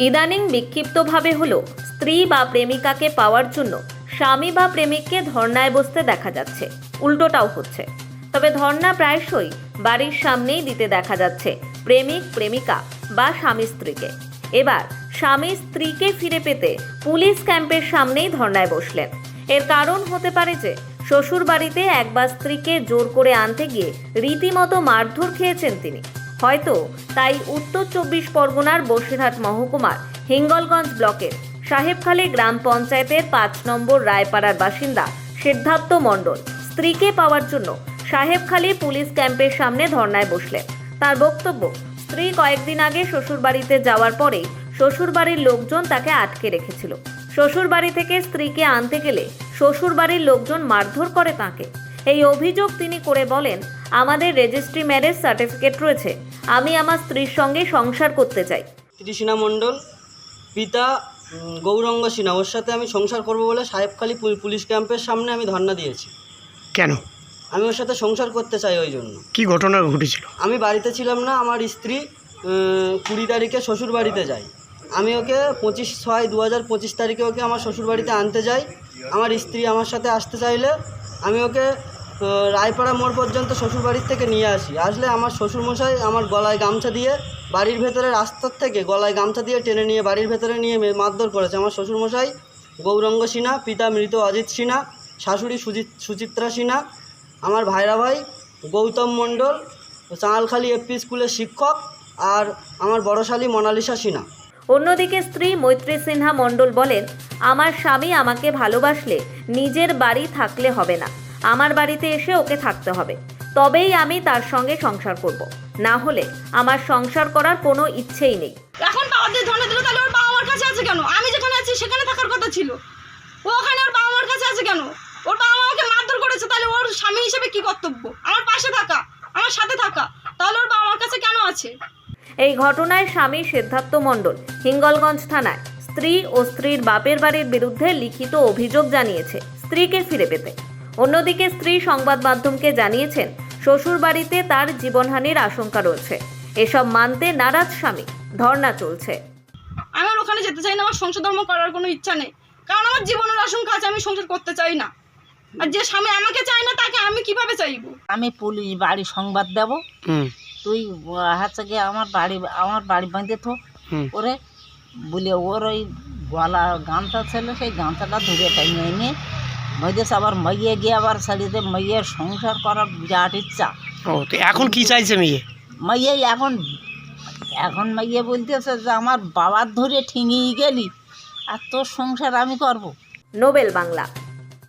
ইদানিং বিক্ষিপ্তভাবে হলো স্ত্রী বা প্রেমিকাকে পাওয়ার জন্য স্বামী বা প্রেমিককে ধর্নায় বসতে দেখা যাচ্ছে, উল্টোটাও হচ্ছে। তবে ধর্না প্রায়শই বাড়ির সামনেই দিতে দেখা যাচ্ছে প্রেমিক প্রেমিকা বা স্বামী স্ত্রীকে। এবার স্বামী স্ত্রীকে ফিরে পেতে পুলিশ ক্যাম্পের সামনেই ধর্নায় বসলেন। এর কারণ হতে পারে যে শ্বশুর বাড়িতে একবার স্ত্রীকে জোর করে আনতে গিয়ে রীতিমতো মারধর খেয়েছেন তিনি। হয়তো তাই উত্তর 24 পরগনার বসিরহাট মহকুমার হিঙ্গলগঞ্জ ব্লকের সাহেবখালী গ্রাম পঞ্চায়েতের 5 নম্বর রায়পাড়ার বাসিন্দা সিদ্ধার্থ মণ্ডল স্ত্রীকে পাওয়ার জন্য সাহেবখালী পুলিশ ক্যাম্পের সামনে ধর্নায় বসলেন। তার বক্তব্য, স্ত্রী কয়েকদিন আগে শ্বশুর বাড়িতে যাওয়ার পরেই শ্বশুর বাড়ির লোকজন তাকে আটকে রেখেছিল। শ্বশুর বাড়ি থেকে স্ত্রীকে আনতে গেলে শ্বশুর বাড়ির লোকজন মারধর করে তাকে। এই অভিযোগ তিনি করে বলেন, আমাদের রেজিস্ট্রি ম্যারেজ সার্টিফিকেট রয়েছে, আমি আমার স্ত্রীর সঙ্গে সংসার করতে চাই। তৃষ্ণা মণ্ডল, পিতা গৌরাঙ্গ সিনহা, ওর সাথে আমি সংসার করব বলে সাহেবখালী পুলিশ ক্যাম্পের সামনে আমি ধর্ণা দিয়েছি। কেন? আমি ওর সাথে সংসার করতে চাই। ওই জন্য। কি ঘটনা ঘটেছিল? আমি বাড়িতে ছিলাম না, আমার স্ত্রী 20 তারিখে শ্বশুর বাড়িতে যায়। আমি ওকে 25/6/2025 তারিখে ওকে আমার শ্বশুর বাড়িতে আনতে যাই। আমার স্ত্রী আমার সাথে আসতে চাইলে আমি ওকে রায়পাড়া মোড় পর্যন্ত শ্বশুর বাড়ির থেকে নিয়ে আসলে আমার শ্বশুরমশাই আমার গলায় গামছা দিয়ে বাড়ির ভেতরে রাস্তার থেকে গলায় গামছা দিয়ে টেনে নিয়ে বাড়ির ভেতরে নিয়ে মারধর করেছে। আমার শ্বশুরমশাই গৌরাঙ্গ সিনহা, পিতা মৃত অজিত সিনহা, শাশুড়ি সুচিত্রা সিনহা, আমার ভাইরা ভাই গৌতম মণ্ডল, চাঁড়ালখালী এফপি স্কুলের শিক্ষক, আর আমার বড় শালী মোনালিসা সিনহা। অন্যদিকে স্ত্রী মৈত্রী সিনহা মণ্ডল বলেন, আমার স্বামী আমাকে ভালোবাসলে নিজের বাড়ি থাকলে হবে না, আমার বাড়িতে এসে ওকে থাকতে হবে, তবেই আমি তার সঙ্গে সংসার করব, না হলে আমার সংসার করার কোনো ইচ্ছেই নেই। এখন বাবা দিয়ে ধর্ণা দিল, তাহলে ওর বাবা মার কাছে আছে কেন? আমি যেখানে আছি সেখানে থাকার কথা ছিল, ও ওখানে ওর বাবা মার কাছে আছে কেন? ওর বাবা আমাকে মারধর করেছে, তাহলে ওর স্বামী হিসেবে কি কর্তব্য? আমার পাশে থাকা, আমার সাথে থাকা, তাহলে ওর বাবা মার কাছে কেন আছে? এই ঘটনায় স্বামী সিদ্ধার্থ মণ্ডল হিঙ্গলগঞ্জ থানায় স্ত্রী ও স্ত্রীর বাপের বাড়ির বিরুদ্ধে লিখিত অভিযোগ জানিয়েছে স্ত্রীকে ফিরে পেতে। অন্যদিকে স্ত্রী সংবাদ মাধ্যমকে জানিয়েছেন, শ্বশুর বাড়িতে তার জীবনহানির আশঙ্কা রয়েছে। এসব মানতে নারাজ স্বামী, ধর্ণা চলছে। আমি আর ওখানে যেতে চাই না, আমার সংসার ধর্ম করার কোনো ইচ্ছা নেই, কারণ আমার জীবনের আশঙ্কা আছে, আমি সংসার করতে চাই না। আর যে স্বামী আমাকে চায় না তাকে আমি কিভাবে চাইবো? আমি পুলিশ বাড়ি সংবাদ দেব, তুই হচ্ছে গিয়ে আমার বাড়ি বাঁধে থো করে বলে ওর ওই গলা গামছা ছিল, সেই গামছাটা ধরে টাইমে এনে মেয়েদের আবার মেয়ে গিয়ে আবার শাড়িতে মেয়ের সংসার করার বিরাট ইচ্ছা। ও, তো এখন কি চাইছে মেয়ে? মেয়ে এখন মেয়ে বলতেছে যে আমার বাবার ধরে ঠেঙিয়ে গেলি আর তোর সংসার আমি করব। নোবেল বাংলা।